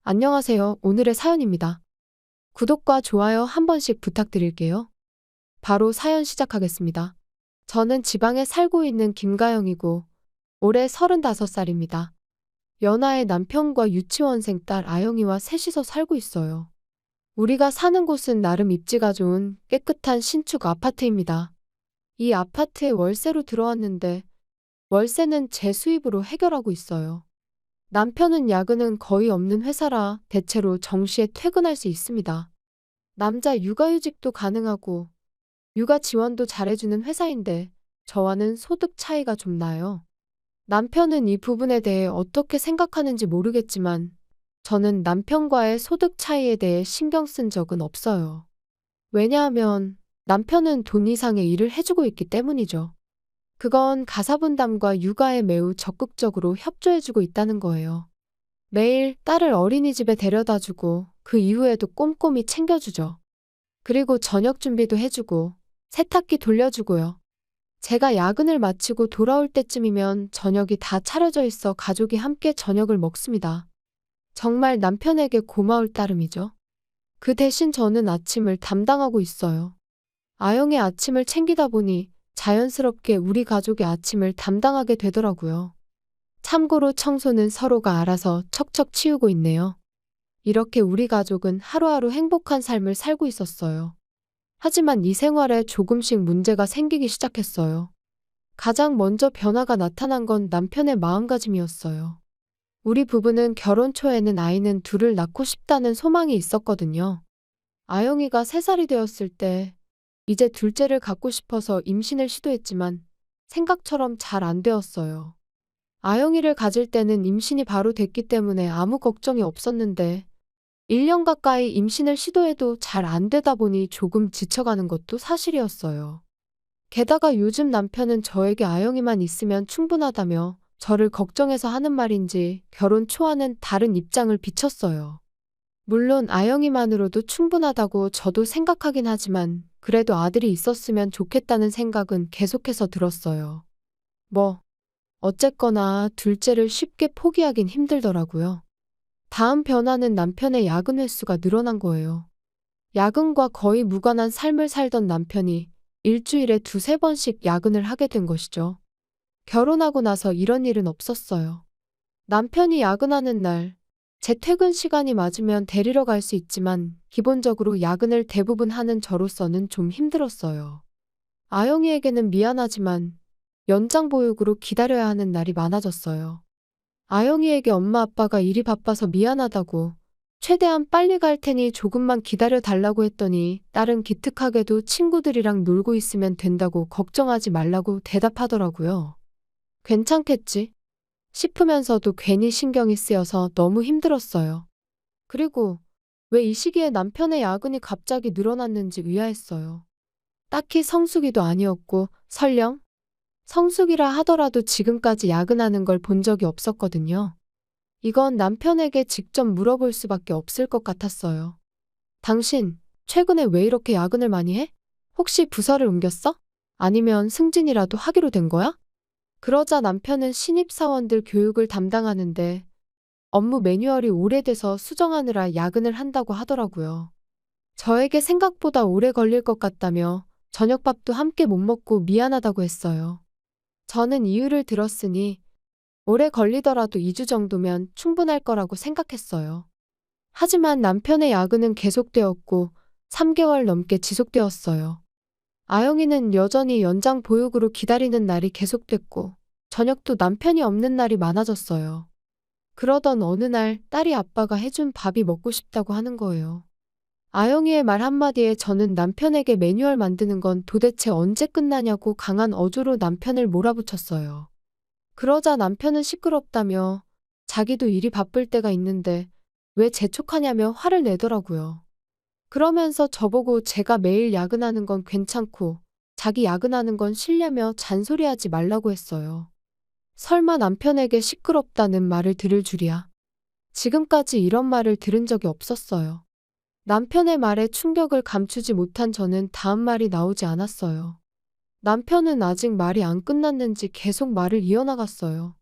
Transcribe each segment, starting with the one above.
안녕하세요. 오늘의 사연입니다. 구독과 좋아요 한 번씩 부탁드릴게요. 바로 사연 시작하겠습니다. 저는 지방에 살고 있는 김가영이고 올해 35살입니다. 연하의 남편과 유치원생 딸 아영이와 셋이서 살고 있어요. 우리가 사는 곳은 나름 입지가 좋은 깨끗한 신축 아파트입니다. 이 아파트에 월세로 들어왔는데 월세는 제 수입으로 해결하고 있어요. 남편은 야근은 거의 없는 회사라 대체로 정시에 퇴근할 수 있습니다. 남자 육아휴직도 가능하고 육아 지원도 잘해주는 회사인데 저와는 소득 차이가 좀 나요. 남편은 이 부분에 대해 어떻게 생각하는지 모르겠지만 저는 남편과의 소득 차이에 대해 신경 쓴 적은 없어요. 왜냐하면 남편은 돈 이상의 일을 해주고 있기 때문이죠. 그건 가사분담과 육아에 매우 적극적으로 협조해주고 있다는 거예요. 매일 딸을 어린이집에 데려다주고 그 이후에도 꼼꼼히 챙겨주죠. 그리고 저녁 준비도 해주고 세탁기 돌려주고요. 제가 야근을 마치고 돌아올 때쯤이면 저녁이 다 차려져 있어 가족이 함께 저녁을 먹습니다. 정말 남편에게 고마울 따름이죠. 그 대신 저는 아침을 담당하고 있어요. 아영의 아침을 챙기다 보니 자연스럽게 우리 가족의 아침을 담당하게 되더라고요. 참고로 청소는 서로가 알아서 척척 치우고 있네요. 이렇게 우리 가족은 하루하루 행복한 삶을 살고 있었어요. 하지만 이 생활에 조금씩 문제가 생기기 시작했어요. 가장 먼저 변화가 나타난 건 남편의 마음가짐이었어요. 우리 부부는 결혼 초에는 아이는 둘을 낳고 싶다는 소망이 있었거든요. 아영이가 3살이 되었을 때 이제 둘째를 갖고 싶어서 임신을 시도했지만 생각처럼 잘 안 되었어요. 아영이를 가질 때는 임신이 바로 됐기 때문에 아무 걱정이 없었는데 1년 가까이 임신을 시도해도 잘 안 되다 보니 조금 지쳐가는 것도 사실이었어요. 게다가 요즘 남편은 저에게 아영이만 있으면 충분하다며 저를 걱정해서 하는 말인지 결혼 초와는 다른 입장을 비췄어요. 물론 아영이만으로도 충분하다고 저도 생각하긴 하지만 그래도 아들이 있었으면 좋겠다는 생각은 계속해서 들었어요. 어쨌거나 둘째를 쉽게 포기하긴 힘들더라고요. 다음 변화는 남편의 야근 횟수가 늘어난 거예요. 야근과 거의 무관한 삶을 살던 남편이 일주일에 2~3번씩 야근을 하게 된 것이죠. 결혼하고 나서 이런 일은 없었어요. 남편이 야근하는 날, 제 퇴근 시간이 맞으면 데리러 갈 수 있지만 기본적으로 야근을 대부분 하는 저로서는 좀 힘들었어요. 아영이에게는 미안하지만 연장 보육으로 기다려야 하는 날이 많아졌어요. 아영이에게 엄마 아빠가 일이 바빠서 미안하다고 최대한 빨리 갈 테니 조금만 기다려 달라고 했더니 딸은 기특하게도 친구들이랑 놀고 있으면 된다고 걱정하지 말라고 대답하더라고요. 괜찮겠지? 싶으면서도 괜히 신경이 쓰여서 너무 힘들었어요. 그리고 왜 이 시기에 남편의 야근이 갑자기 늘어났는지 의아했어요. 딱히 성수기도 아니었고 설령 성수기라 하더라도 지금까지 야근하는 걸 본 적이 없었거든요. 이건 남편에게 직접 물어볼 수밖에 없을 것 같았어요. 당신, 최근에 왜 이렇게 야근을 많이 해? 혹시 부서를 옮겼어? 아니면 승진이라도 하기로 된 거야? 그러자 남편은 신입사원들 교육을 담당하는데 업무 매뉴얼이 오래돼서 수정하느라 야근을 한다고 하더라고요. 저에게 생각보다 오래 걸릴 것 같다며 저녁밥도 함께 못 먹고 미안하다고 했어요. 저는 이유를 들었으니 오래 걸리더라도 2주 정도면 충분할 거라고 생각했어요. 하지만 남편의 야근은 계속되었고 3개월 넘게 지속되었어요. 아영이는 여전히 연장 보육으로 기다리는 날이 계속됐고 저녁도 남편이 없는 날이 많아졌어요. 그러던 어느 날 딸이 아빠가 해준 밥이 먹고 싶다고 하는 거예요. 아영이의 말 한마디에 저는 남편에게 매뉴얼 만드는 건 도대체 언제 끝나냐고 강한 어조로 남편을 몰아붙였어요. 그러자 남편은 시끄럽다며 자기도 일이 바쁠 때가 있는데 왜 재촉하냐며 화를 내더라고요. 그러면서 저보고 제가 매일 야근하는 건 괜찮고 자기 야근하는 건 싫냐며 잔소리하지 말라고 했어요. 설마 남편에게 시끄럽다는 말을 들을 줄이야. 지금까지 이런 말을 들은 적이 없었어요. 남편의 말에 충격을 감추지 못한 저는 다음 말이 나오지 않았어요. 남편은 아직 말이 안 끝났는지 계속 말을 이어나갔어요.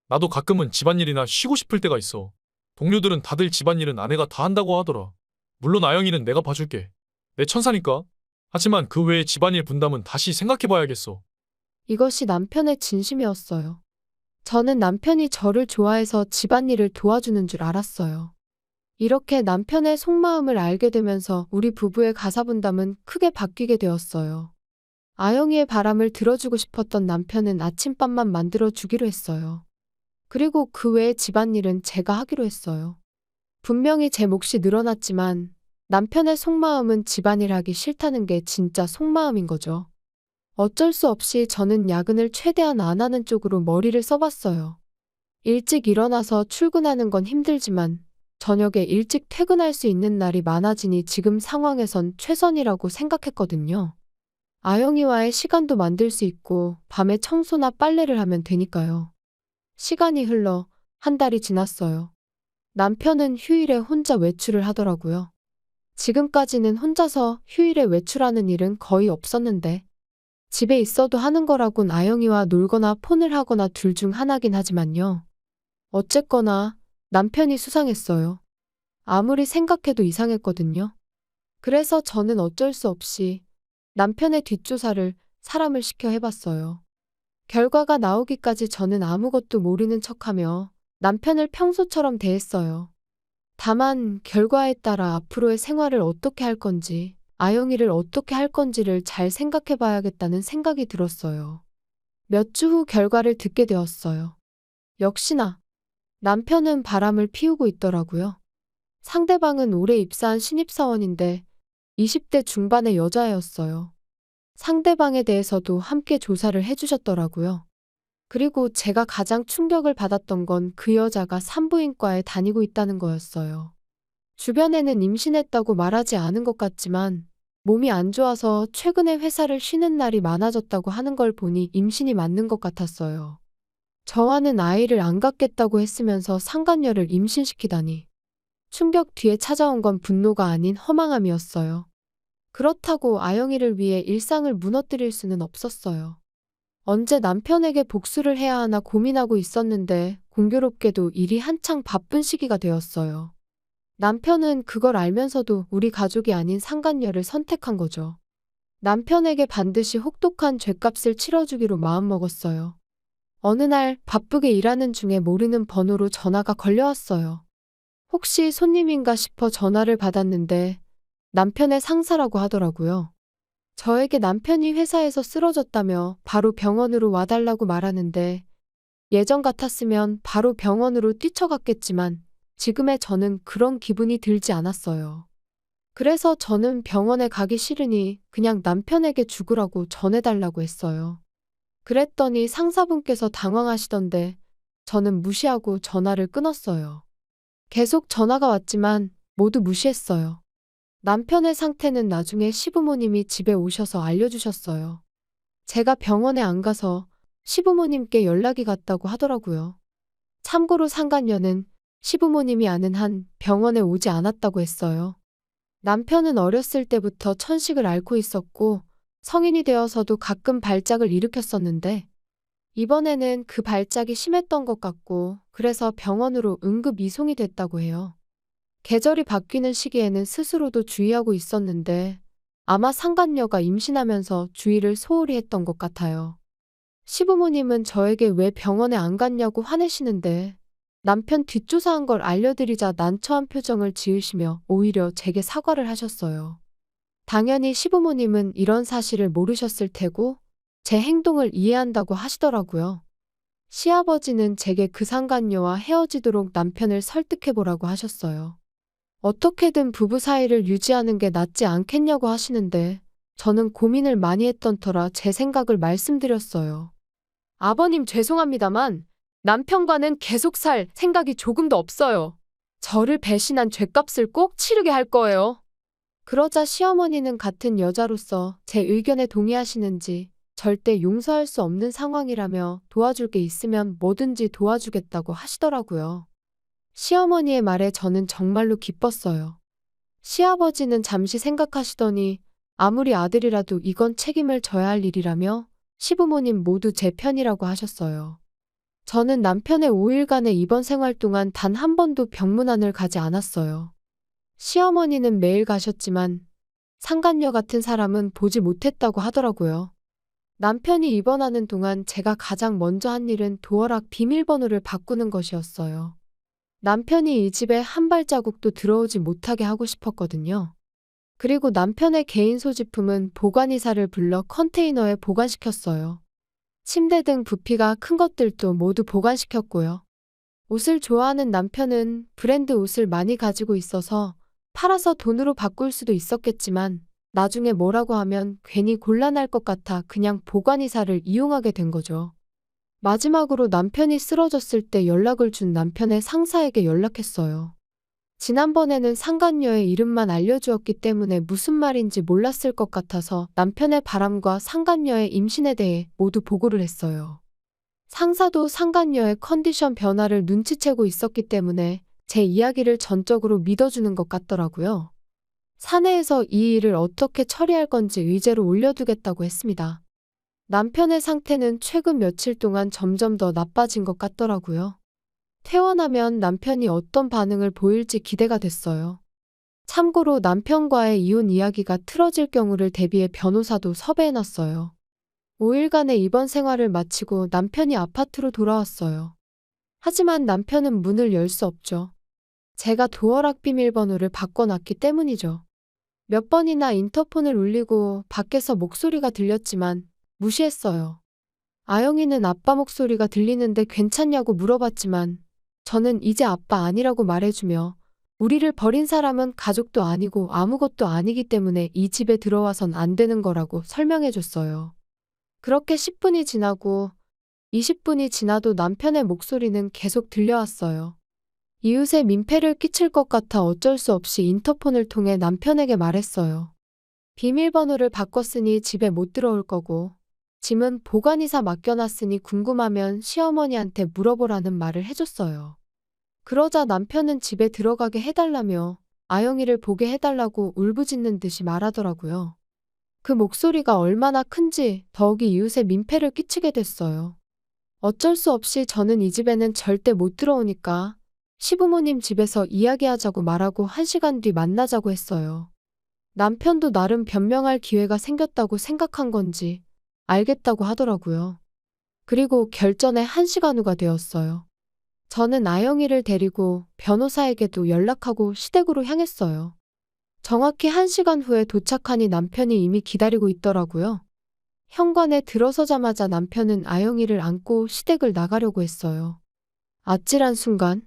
나도 가끔은 집안일이나 쉬고 싶을 때가 있어. 동료들은 다들 집안일은 아내가 다 한다고 하더라. 물론 아영이는 내가 봐줄게. 내 천사니까. 하지만 그 외의 집안일 분담은 다시 생각해봐야겠어. 이것이 남편의 진심이었어요. 저는 남편이 저를 좋아해서 집안일을 도와주는 줄 알았어요. 이렇게 남편의 속마음을 알게 되면서 우리 부부의 가사분담은 크게 바뀌게 되었어요. 아영이의 바람을 들어주고 싶었던 남편은 아침밥만 만들어 주기로 했어요. 그리고 그 외의 집안일은 제가 하기로 했어요. 분명히 제 몫이 늘어났지만 남편의 속마음은 집안일 하기 싫다는 게 진짜 속마음인 거죠. 어쩔 수 없이 저는 야근을 최대한 안 하는 쪽으로 머리를 써봤어요. 일찍 일어나서 출근하는 건 힘들지만 저녁에 일찍 퇴근할 수 있는 날이 많아지니 지금 상황에선 최선이라고 생각했거든요. 아영이와의 시간도 만들 수 있고 밤에 청소나 빨래를 하면 되니까요. 시간이 흘러 한 달이 지났어요. 남편은 휴일에 혼자 외출을 하더라고요. 지금까지는 혼자서 휴일에 외출하는 일은 거의 없었는데 집에 있어도 하는 거라곤 아영이와 놀거나 폰을 하거나 둘 중 하나긴 하지만요. 어쨌거나 남편이 수상했어요. 아무리 생각해도 이상했거든요. 그래서 저는 어쩔 수 없이 남편의 뒷조사를 사람을 시켜 해봤어요. 결과가 나오기까지 저는 아무것도 모르는 척하며 남편을 평소처럼 대했어요. 다만 결과에 따라 앞으로의 생활을 어떻게 할 건지, 아영이를 어떻게 할 건지를 잘 생각해 봐야겠다는 생각이 들었어요. 몇 주 후 결과를 듣게 되었어요. 역시나 남편은 바람을 피우고 있더라고요. 상대방은 올해 입사한 신입사원인데 20대 중반의 여자애였어요. 상대방에 대해서도 함께 조사를 해주셨더라고요. 그리고 제가 가장 충격을 받았던 건 그 여자가 산부인과에 다니고 있다는 거였어요. 주변에는 임신했다고 말하지 않은 것 같지만 몸이 안 좋아서 최근에 회사를 쉬는 날이 많아졌다고 하는 걸 보니 임신이 맞는 것 같았어요. 저와는 아이를 안 갖겠다고 했으면서 상간녀를 임신시키다니. 충격 뒤에 찾아온 건 분노가 아닌 허망함이었어요. 그렇다고 아영이를 위해 일상을 무너뜨릴 수는 없었어요. 언제 남편에게 복수를 해야 하나 고민하고 있었는데 공교롭게도 일이 한창 바쁜 시기가 되었어요. 남편은 그걸 알면서도 우리 가족이 아닌 상간녀를 선택한 거죠. 남편에게 반드시 혹독한 죗값을 치러주기로 마음먹었어요. 어느 날 바쁘게 일하는 중에 모르는 번호로 전화가 걸려왔어요. 혹시 손님인가 싶어 전화를 받았는데 남편의 상사라고 하더라고요. 저에게 남편이 회사에서 쓰러졌다며 바로 병원으로 와달라고 말하는데 예전 같았으면 바로 병원으로 뛰쳐갔겠지만 지금의 저는 그런 기분이 들지 않았어요. 그래서 저는 병원에 가기 싫으니 그냥 남편에게 죽으라고 전해달라고 했어요. 그랬더니 상사분께서 당황하시던데 저는 무시하고 전화를 끊었어요. 계속 전화가 왔지만 모두 무시했어요. 남편의 상태는 나중에 시부모님이 집에 오셔서 알려주셨어요. 제가 병원에 안 가서 시부모님께 연락이 갔다고 하더라고요. 참고로 상간녀는 시부모님이 아는 한 병원에 오지 않았다고 했어요. 남편은 어렸을 때부터 천식을 앓고 있었고 성인이 되어서도 가끔 발작을 일으켰었는데 이번에는 그 발작이 심했던 것 같고 그래서 병원으로 응급 이송이 됐다고 해요. 계절이 바뀌는 시기에는 스스로도 주의하고 있었는데 아마 상간녀가 임신하면서 주의를 소홀히 했던 것 같아요. 시부모님은 저에게 왜 병원에 안 갔냐고 화내시는데 남편 뒷조사한 걸 알려드리자 난처한 표정을 지으시며 오히려 제게 사과를 하셨어요. 당연히 시부모님은 이런 사실을 모르셨을 테고 제 행동을 이해한다고 하시더라고요. 시아버지는 제게 그 상간녀와 헤어지도록 남편을 설득해보라고 하셨어요. 어떻게든 부부 사이를 유지하는 게 낫지 않겠냐고 하시는데 저는 고민을 많이 했던 터라 제 생각을 말씀드렸어요. 아버님 죄송합니다만 남편과는 계속 살 생각이 조금도 없어요. 저를 배신한 죗값을 꼭 치르게 할 거예요. 그러자 시어머니는 같은 여자로서 제 의견에 동의하시는지 절대 용서할 수 없는 상황이라며 도와줄 게 있으면 뭐든지 도와주겠다고 하시더라고요. 시어머니의 말에 저는 정말로 기뻤어요. 시아버지는 잠시 생각하시더니 아무리 아들이라도 이건 책임을 져야 할 일이라며 시부모님 모두 제 편이라고 하셨어요. 저는 남편의 5일간의 입원 생활 동안 단 한 번도 병문안을 가지 않았어요. 시어머니는 매일 가셨지만 상간녀 같은 사람은 보지 못했다고 하더라고요. 남편이 입원하는 동안 제가 가장 먼저 한 일은 도어락 비밀번호를 바꾸는 것이었어요. 남편이 이 집에 한 발자국도 들어오지 못하게 하고 싶었거든요. 그리고 남편의 개인 소지품은 보관이사를 불러 컨테이너에 보관시켰어요. 침대 등 부피가 큰 것들도 모두 보관시켰고요. 옷을 좋아하는 남편은 브랜드 옷을 많이 가지고 있어서 팔아서 돈으로 바꿀 수도 있었겠지만 나중에 뭐라고 하면 괜히 곤란할 것 같아 그냥 보관이사를 이용하게 된 거죠. 마지막으로 남편이 쓰러졌을 때 연락을 준 남편의 상사에게 연락했어요. 지난번에는 상간녀의 이름만 알려주었기 때문에 무슨 말인지 몰랐을 것 같아서 남편의 바람과 상간녀의 임신에 대해 모두 보고를 했어요. 상사도 상간녀의 컨디션 변화를 눈치채고 있었기 때문에 제 이야기를 전적으로 믿어주는 것 같더라고요. 사내에서 이 일을 어떻게 처리할 건지 의제로 올려두겠다고 했습니다. 남편의 상태는 최근 며칠 동안 점점 더 나빠진 것 같더라고요. 퇴원하면 남편이 어떤 반응을 보일지 기대가 됐어요. 참고로 남편과의 이혼 이야기가 틀어질 경우를 대비해 변호사도 섭외해놨어요. 5일간의 입원 생활을 마치고 남편이 아파트로 돌아왔어요. 하지만 남편은 문을 열 수 없죠. 제가 도어락 비밀번호를 바꿔놨기 때문이죠. 몇 번이나 인터폰을 울리고 밖에서 목소리가 들렸지만 무시했어요. 아영이는 아빠 목소리가 들리는데 괜찮냐고 물어봤지만 저는 이제 아빠 아니라고 말해주며 우리를 버린 사람은 가족도 아니고 아무것도 아니기 때문에 이 집에 들어와선 안 되는 거라고 설명해줬어요. 그렇게 10분이 지나고 20분이 지나도 남편의 목소리는 계속 들려왔어요. 이웃에 민폐를 끼칠 것 같아 어쩔 수 없이 인터폰을 통해 남편에게 말했어요. 비밀번호를 바꿨으니 집에 못 들어올 거고 짐은 보관이사 맡겨놨으니 궁금하면 시어머니한테 물어보라는 말을 해줬어요. 그러자 남편은 집에 들어가게 해달라며 아영이를 보게 해달라고 울부짖는 듯이 말하더라고요. 그 목소리가 얼마나 큰지 더욱이 이웃에 민폐를 끼치게 됐어요. 어쩔 수 없이 저는 이 집에는 절대 못 들어오니까 시부모님 집에서 이야기하자고 말하고 1시간 뒤 만나자고 했어요. 남편도 나름 변명할 기회가 생겼다고 생각한 건지 알겠다고 하더라고요. 그리고 결전의 1시간 후가 되었어요. 저는 아영이를 데리고 변호사에게도 연락하고 시댁으로 향했어요. 정확히 1시간 후에 도착하니 남편이 이미 기다리고 있더라고요. 현관에 들어서자마자 남편은 아영이를 안고 시댁을 나가려고 했어요. 아찔한 순간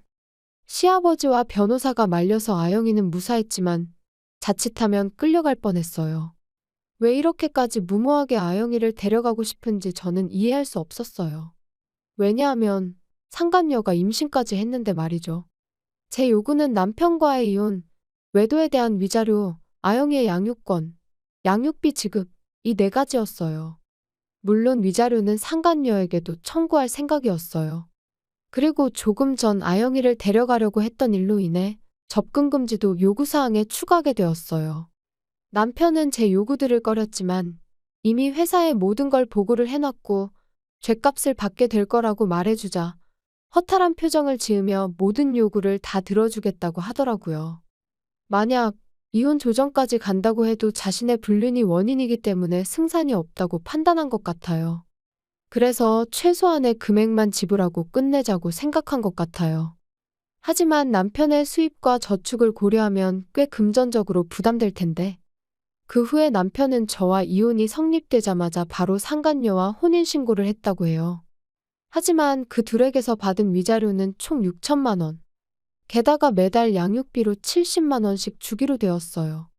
시아버지와 변호사가 말려서 아영이는 무사했지만 자칫하면 끌려갈 뻔했어요. 왜 이렇게까지 무모하게 아영이를 데려가고 싶은지 저는 이해할 수 없었어요. 왜냐하면 상간녀가 임신까지 했는데 말이죠. 제 요구는 남편과의 이혼, 외도에 대한 위자료, 아영이의 양육권, 양육비 지급, 이 4가지였어요. 물론 위자료는 상간녀에게도 청구할 생각이었어요. 그리고 조금 전 아영이를 데려가려고 했던 일로 인해 접근 금지도 요구사항에 추가하게 되었어요. 남편은 제 요구들을 꺼렸지만 이미 회사에 모든 걸 보고를 해놨고 죗값을 받게 될 거라고 말해주자 허탈한 표정을 지으며 모든 요구를 다 들어주겠다고 하더라고요. 만약 이혼 조정까지 간다고 해도 자신의 불륜이 원인이기 때문에 승산이 없다고 판단한 것 같아요. 그래서 최소한의 금액만 지불하고 끝내자고 생각한 것 같아요. 하지만 남편의 수입과 저축을 고려하면 꽤 금전적으로 부담될 텐데 그 후에 남편은 저와 이혼이 성립되자마자 바로 상간녀와 혼인신고를 했다고 해요. 하지만 그 둘에게서 받은 위자료는 총 6천만 원. 게다가 매달 양육비로 70만 원씩 주기로 되었어요.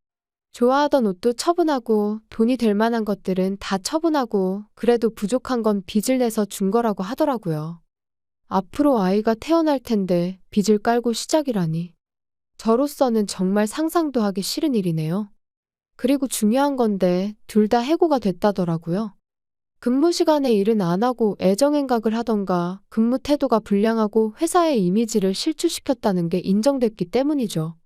좋아하던 옷도 처분하고 돈이 될 만한 것들은 다 처분하고 그래도 부족한 건 빚을 내서 준 거라고 하더라고요. 앞으로 아이가 태어날 텐데 빚을 깔고 시작이라니. 저로서는 정말 상상도 하기 싫은 일이네요. 그리고 중요한 건데 둘 다 해고가 됐다더라고요. 근무 시간에 일은 안 하고 애정행각을 하던가 근무 태도가 불량하고 회사의 이미지를 실추시켰다는 게 인정됐기 때문이죠.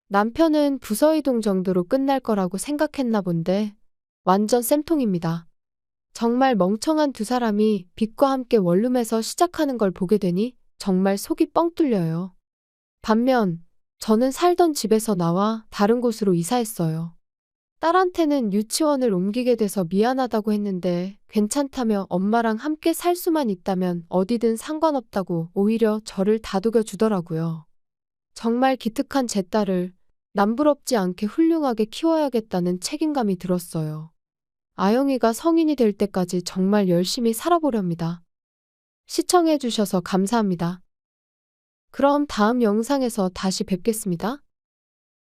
남편은 부서 이동 정도로 끝날 거라고 생각했나 본데 완전 쌤통입니다. 정말 멍청한 두 사람이 빛과 함께 원룸에서 시작하는 걸 보게 되니 정말 속이 뻥 뚫려요. 반면 저는 살던 집에서 나와 다른 곳으로 이사했어요. 딸한테는 유치원을 옮기게 돼서 미안하다고 했는데 괜찮다며 엄마랑 함께 살 수만 있다면 어디든 상관없다고 오히려 저를 다독여 주더라고요. 정말 기특한 제 딸을 남부럽지 않게 훌륭하게 키워야겠다는 책임감이 들었어요. 아영이가 성인이 될 때까지 정말 열심히 살아보렵니다. 시청해주셔서 감사합니다. 그럼 다음 영상에서 다시 뵙겠습니다.